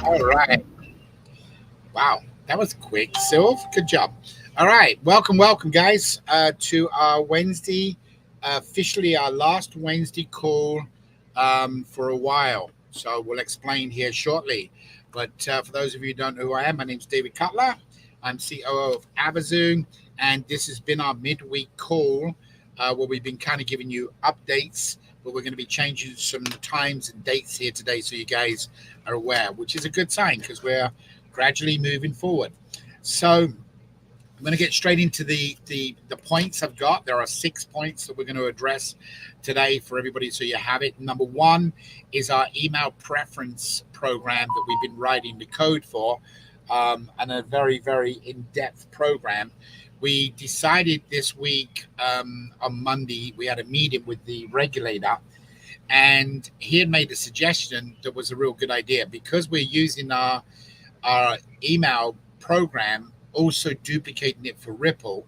All right. Wow, that was quick. Sylv, good job. All right, welcome, guys, to our Wednesday, officially our last Wednesday call for a while. So we'll explain here shortly. But for those of you who don't know who I am, my name's David Cutler. I'm COO of Avazoo, and this has been our midweek call where we've been kind of giving you updates. But we're going to be changing some times and dates here today, so you guys are aware, which is a good sign because we're gradually moving forward. So I'm going to get straight into the points I've got. There are 6 points that we're going to address today for everybody, so you have it. Number one is our email preference program that we've been writing the code for, and a very, very in-depth program. We decided this week on Monday, we had a meeting with the regulator, and he had made a suggestion that was a real good idea because we're using our email program, also duplicating it for Ripple.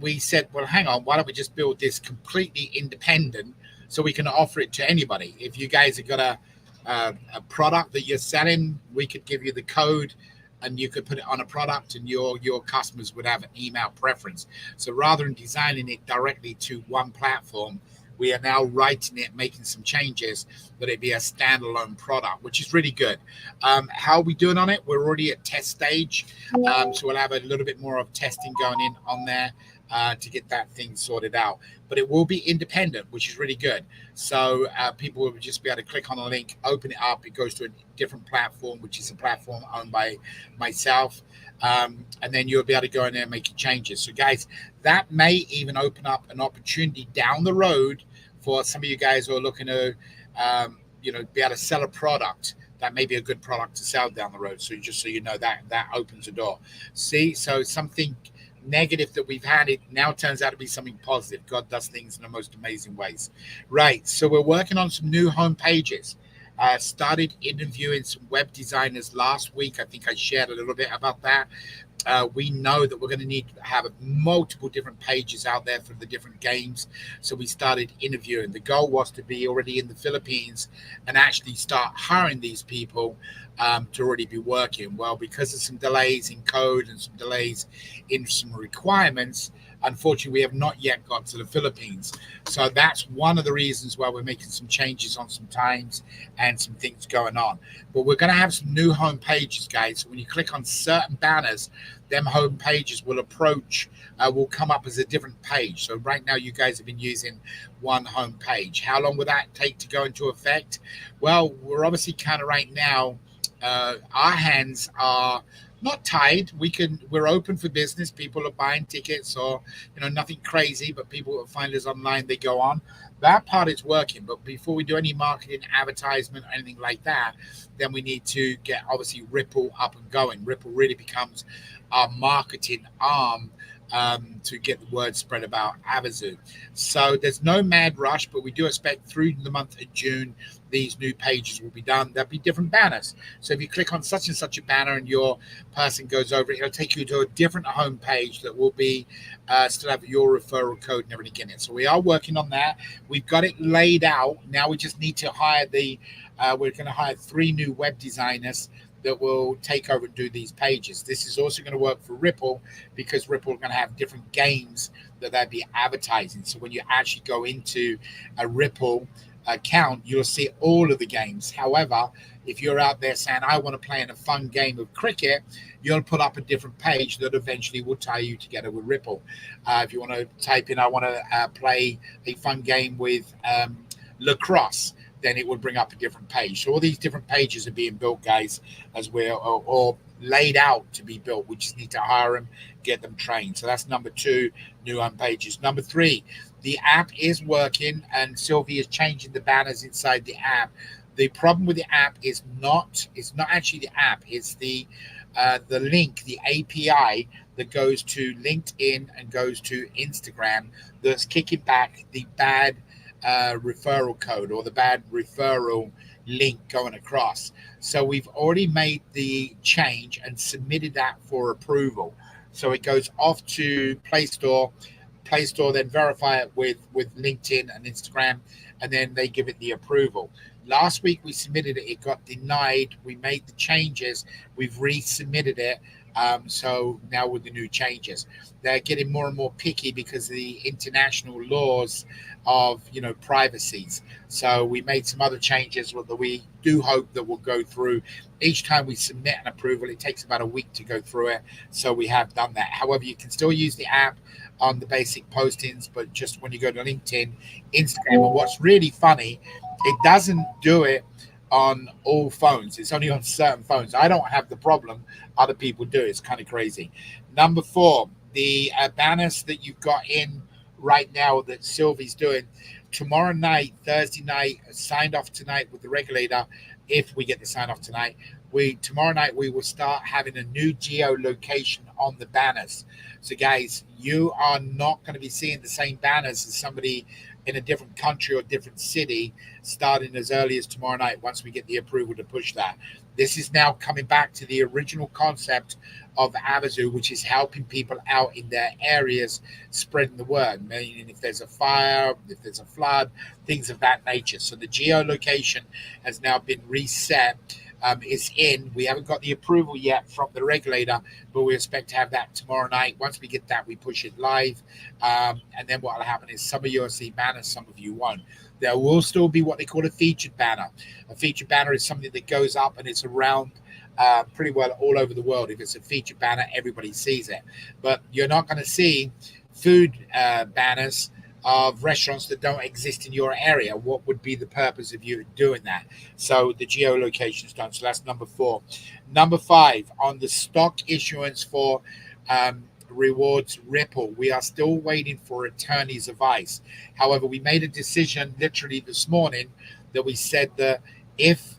We said, well, hang on, why don't we just build this completely independent so we can offer it to anybody? If you guys have got a product that you're selling, we could give you the code and you could put it on a product and your customers would have an email preference. So rather than designing it directly to one platform, we are now writing it, making some changes that it be a standalone product, which is really good. How are we doing on it? We're already at test stage. So we'll have a little bit more of testing going in on there to get that thing sorted out. But it will be independent, which is really good. So people will just be able to click on the link, open it up. It goes to a different platform, which is a platform owned by myself. And then you'll be able to go in there and make your changes. So guys, that may even open up an opportunity down the road for some of you guys who are looking to, be able to sell a product. That may be a good product to sell down the road. So just so you know, that opens a door. See, so something negative that we've had, it now turns out to be something positive. God does things in the most amazing ways. Right. So we're working on some new home pages. Started interviewing some web designers last week. I think I shared a little bit about that. We know that we're going to need to have multiple different pages out there for the different games. So we started interviewing. The goal was to be already in the Philippines and actually start hiring these people to already be working. Well, because of some delays in code and some delays in some requirements, unfortunately, we have not yet got to the Philippines. So that's one of the reasons why we're making some changes on some times and some things going on. But we're going to have some new home pages, guys. So when you click on certain banners, them home pages will come up as a different page. So right now, you guys have been using one home page. How long will that take to go into effect? Well, we're obviously kind of right now, our hands are not tied. We're open for business. People are buying tickets or, nothing crazy, but people will find us online, they go on. That part is working. But before we do any marketing, advertisement, or anything like that, then we need to get obviously Ripple up and going. Ripple really becomes our marketing arm to get the word spread about Avazoo. So there's no mad rush, but we do expect through the month of June, these new pages will be done. There'll be different banners. So if you click on such and such a banner and your person goes over it, it'll take you to a different home page that will be still have your referral code and everything in it. So we are working on that. We've got it laid out. Now we just need to hire we're going to hire 3 new web designers that will take over and do these pages. This is also going to work for Ripple because Ripple are going to have different games that they'll be advertising. So when you actually go into a Ripple account, you'll see all of the games. However, if you're out there saying, I want to play in a fun game of cricket, you'll put up a different page that eventually will tie you together with Ripple. If you want to type in, I want to play a fun game with lacrosse, then it will bring up a different page. So all these different pages are being built, guys, as we're or laid out to be built. We just need to hire them, get them trained. So that's number 2, new home pages. Number 3, the app is working, and Sylvie is changing the banners inside the app. The problem with the app is it's not actually the app, it's the link, the API that goes to LinkedIn and goes to Instagram that's kicking back the bad referral code or the bad referral link going across. So we've already made the change and submitted that for approval. So it goes off to Play Store then verify it with LinkedIn and Instagram, and then they give it the approval. Last week we submitted it. It got denied. We made the changes. We've resubmitted it. So now with the new changes, they're getting more and more picky because of the international laws of privacies. So we made some other changes that we do hope that will go through. Each time we submit an approval, it takes about a week to go through it. So we have done that. However, you can still use the app on the basic postings, but just when you go to LinkedIn, Instagram, and what's really funny, it doesn't do it on all phones. It's only on certain phones. I don't have the problem. Other people do. It's kind of crazy. Number 4, the banners that you've got in right now that Sylvie's doing tomorrow night, Thursday night, signed off tonight with the regulator. If we get the sign off tonight, tomorrow night we will start having a new geolocation on the banners. So guys, you are not going to be seeing the same banners as somebody in a different country or different city starting as early as tomorrow night once we get the approval to push that. This is now coming back to the original concept of Avazoo, which is helping people out in their areas, spreading the word, meaning if there's a fire, if there's a flood, things of that nature. So the geolocation has now been reset. Is in. We haven't got the approval yet from the regulator, but we expect to have that tomorrow night. Once we get that, we push it live. And then what will happen is some of you will see banners, some of you won't. There will still be what they call a featured banner. A featured banner is something that goes up and it's around pretty well all over the world. If it's a featured banner, everybody sees it. But you're not going to see food banners of restaurants that don't exist in your area. What would be the purpose of you doing that? So the geolocation is done. So that's number 4. Number 5, on the stock issuance for rewards Ripple, we are still waiting for attorney's advice. However, we made a decision literally this morning that we said that if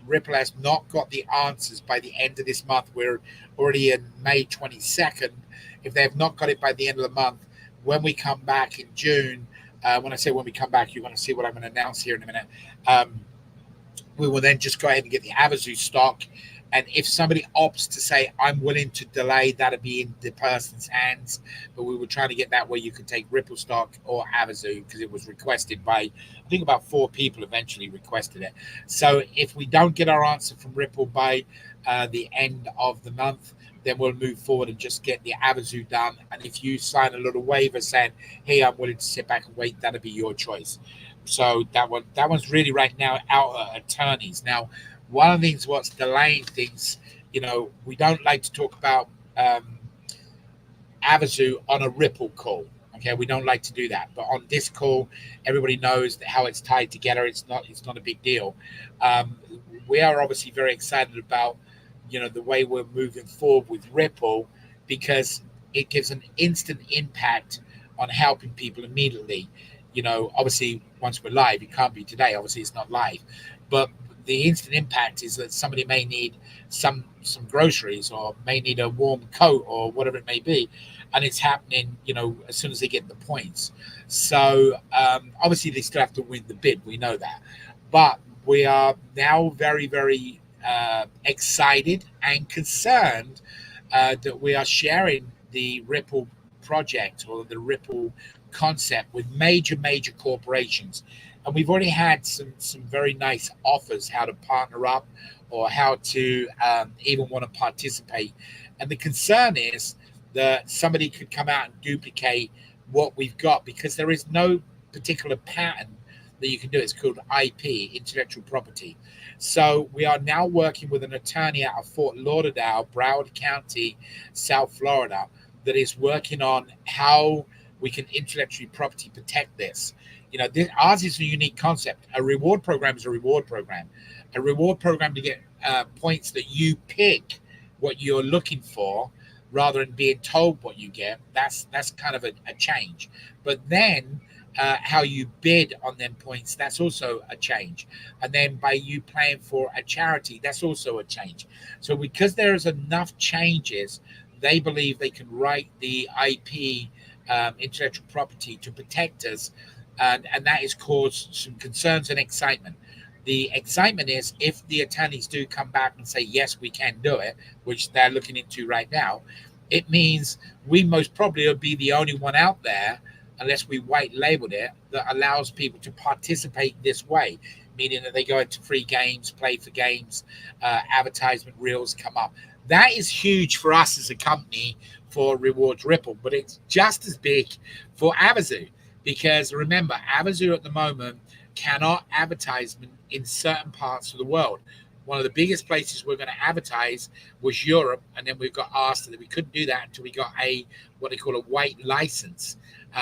Ripple has not got the answers by the end of this month, we're already in May 22nd. If they have not got it by the end of the month, when we come back in June, when I say when we come back, you're going to see what I'm going to announce here in a minute. We will then just go ahead and get the Avazoo stock. And if somebody opts to say, I'm willing to delay, that'll be in the person's hands. But we were trying to get that where you could take Ripple stock or Avazoo because it was requested by, I think about 4 people eventually requested it. So if we don't get our answer from Ripple by the end of the month, then we'll move forward and just get the Avazoo done. And if you sign a little waiver saying, hey, I'm willing to sit back and wait, that'll be your choice. So that one's really right now out at attorneys. Now, one of the things what's delaying things, we don't like to talk about Avazoo on a Ripple call. Okay, we don't like to do that. But on this call, everybody knows that how it's tied together. It's not a big deal. We are obviously very excited about the way we're moving forward with Ripple because it gives an instant impact on helping people immediately. Obviously, once we're live, it can't be today. Obviously, it's not live. But the instant impact is that somebody may need some groceries or may need a warm coat or whatever it may be. And it's happening, as soon as they get the points. So, obviously, they still have to win the bid. We know that. But we are now very, very excited and concerned that we are sharing the Ripple project or the Ripple concept with major corporations, and we've already had some very nice offers how to partner up or how to even want to participate. And the concern is that somebody could come out and duplicate what we've got because there is no particular pattern that you can do. It's called IP, intellectual property. So we are now working with an attorney out of Fort Lauderdale, Broward County, South Florida, that is working on how we can intellectually property protect this. Ours is a unique concept. A reward program is a reward program. A reward program to get points that you pick what you're looking for rather than being told what you get. That's kind of a change. But then how you bid on them points, that's also a change. And then by you playing for a charity, that's also a change. So because there's enough changes, they believe they can write the IP, intellectual property, to protect us. And that has caused some concerns and excitement. The excitement is if the attorneys do come back and say, yes, we can do it, which they're looking into right now, it means we most probably will be the only one out there, unless we white labeled it, that allows people to participate this way, meaning that they go into free games, play for games, advertisement reels come up. That is huge for us as a company for Rewards Ripple, but it's just as big for Avazoo, because remember, Avazoo at the moment cannot advertisement in certain parts of the world. One of the biggest places we're going to advertise was Europe, and then we got asked that we couldn't do that until we got a what they call a white license.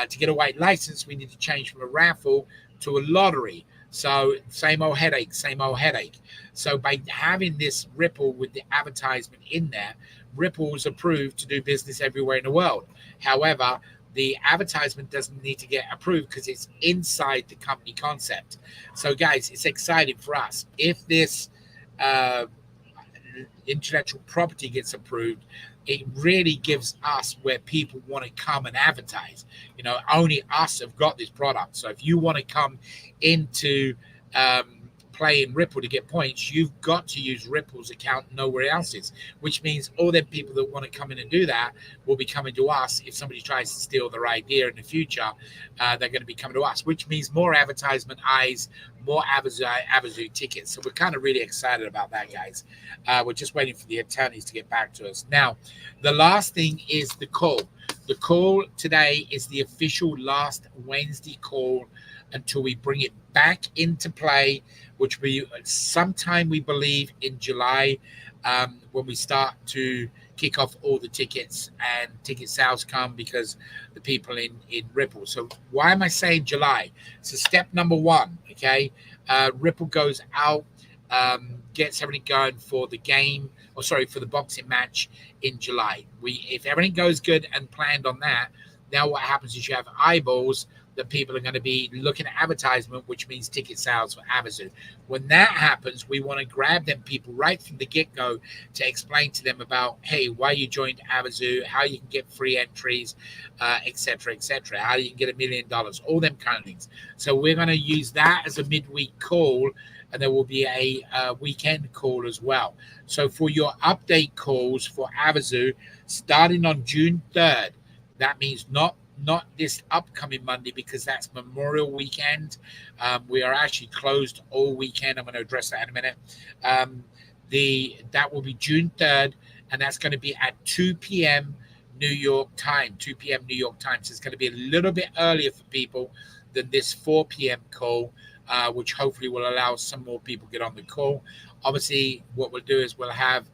To get a white license, we need to change from a raffle to a lottery. So same old headache, same old headache. So by having this Ripple with the advertisement in there, Ripple is approved to do business everywhere in the world. However, the advertisement doesn't need to get approved because it's inside the company concept. So guys, it's exciting for us. If this intellectual property gets approved, it really gives us where people want to come and advertise. Only us have got this product. So if you want to come into play in Ripple to get points, you've got to use Ripple's account nowhere else's, which means all the people that want to come in and do that will be coming to us. If somebody tries to steal their idea in the future, they're going to be coming to us, which means more advertisement eyes, more Avazoo tickets. So we're kind of really excited about that, guys. We're just waiting for the attorneys to get back to us. Now, the last thing is the call. The call today is the official last Wednesday call until we bring it back into play, which will be sometime, we believe, in July, when we start to kick off all the tickets and ticket sales come, because the people in Ripple. So why am I saying July? So step number one, okay? Ripple goes out, gets everything going for the game, for the boxing match in July. If everything goes good and planned on that, now what happens is you have eyeballs that people are going to be looking at advertisement, which means ticket sales for Avazoo. When that happens, we want to grab them people right from the get-go to explain to them about, hey, why you joined Avazoo, how you can get free entries, et cetera, how you can get $1 million, all them kind of things. So we're going to use that as a midweek call, and there will be a weekend call as well. So for your update calls for Avazoo, starting on June 3rd, that means not this upcoming Monday, because that's Memorial Weekend. We are actually closed all weekend. I'm going to address that in a minute. That will be June 3rd, and that's going to be at 2 p.m. New York time. 2 p.m. New York time. So it's going to be a little bit earlier for people than this 4 p.m. call, which hopefully will allow some more people to get on the call. Obviously, what we'll do is we'll have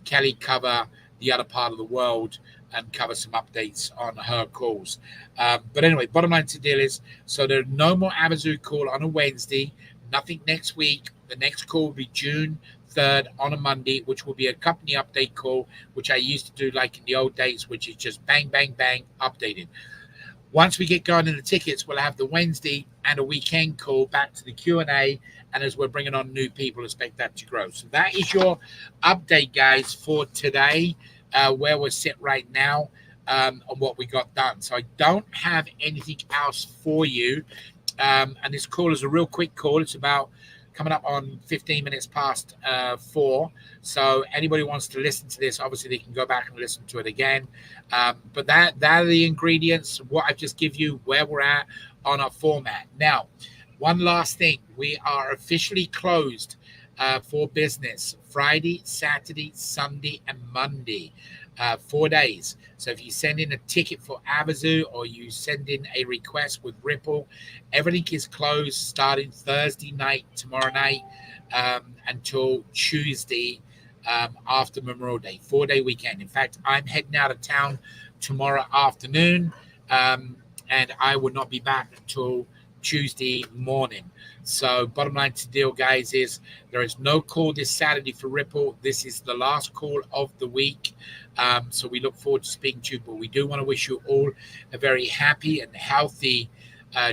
Kelly cover the other part of the world and cover some updates on her calls. But anyway, bottom line to the deal is, so there's no more Avazoo call on a Wednesday, nothing next week. The next call will be June 3rd on a Monday, which will be a company update call, which I used to do like in the old days, which is just bang, bang, bang, updated. Once we get going in the tickets, we'll have the Wednesday and a weekend call back to the Q&A. And as we're bringing on new people, expect that to grow. So that is your update, guys, for today. Where we're sit right now, on what we got done. So I don't have anything else for you. And this call is a real quick call. It's about coming up on 15 minutes past 4. So anybody who wants to listen to this, obviously they can go back and listen to it again. But that are the ingredients, what I've just give you, where we're at on our format. Now, one last thing. We are officially closed for business Friday, Saturday, Sunday, and Monday, 4 days. So if you send in a ticket for Avazoo or you send in a request with Ripple, everything is closed starting Thursday night, tomorrow night, until Tuesday after Memorial Day, 4-day weekend. In fact, I'm heading out of town tomorrow afternoon, and I will not be back until Tuesday morning. So bottom line to deal, guys, is there is no call this Saturday for Ripple. This is the last call of the week. So we look forward to speaking to you, but we do want to wish you all a very happy and healthy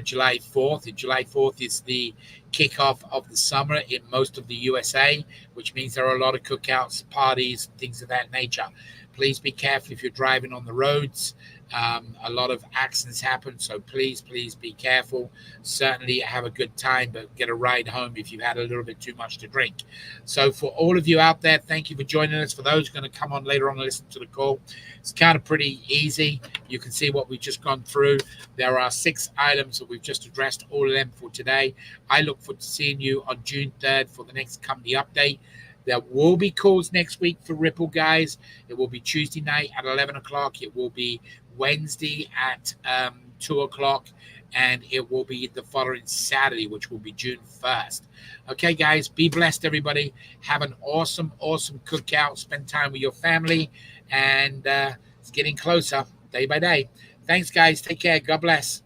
July 4th. And July 4th is the kickoff of the summer in most of the USA, which means there are a lot of cookouts, parties, things of that nature. Please be careful if you're driving on the roads. A lot of accidents happen, so please be careful. Certainly have a good time, but get a ride home if you've had a little bit too much to drink. So for all of you out there, thank you for joining us. For those who are going to come on later on and listen to the call, it's kind of pretty easy. You can see what we've just gone through. There are 6 items that we've just addressed, all of them for today. I look forward to seeing you on June 3rd for the next company update. There will be calls next week for Ripple, guys. It will be Tuesday night at 11 o'clock. It will be Wednesday at 2 o'clock. And it will be the following Saturday, which will be June 1st. Okay, guys, be blessed, everybody. Have an awesome cookout. Spend time with your family. And it's getting closer day by day. Thanks, guys. Take care. God bless.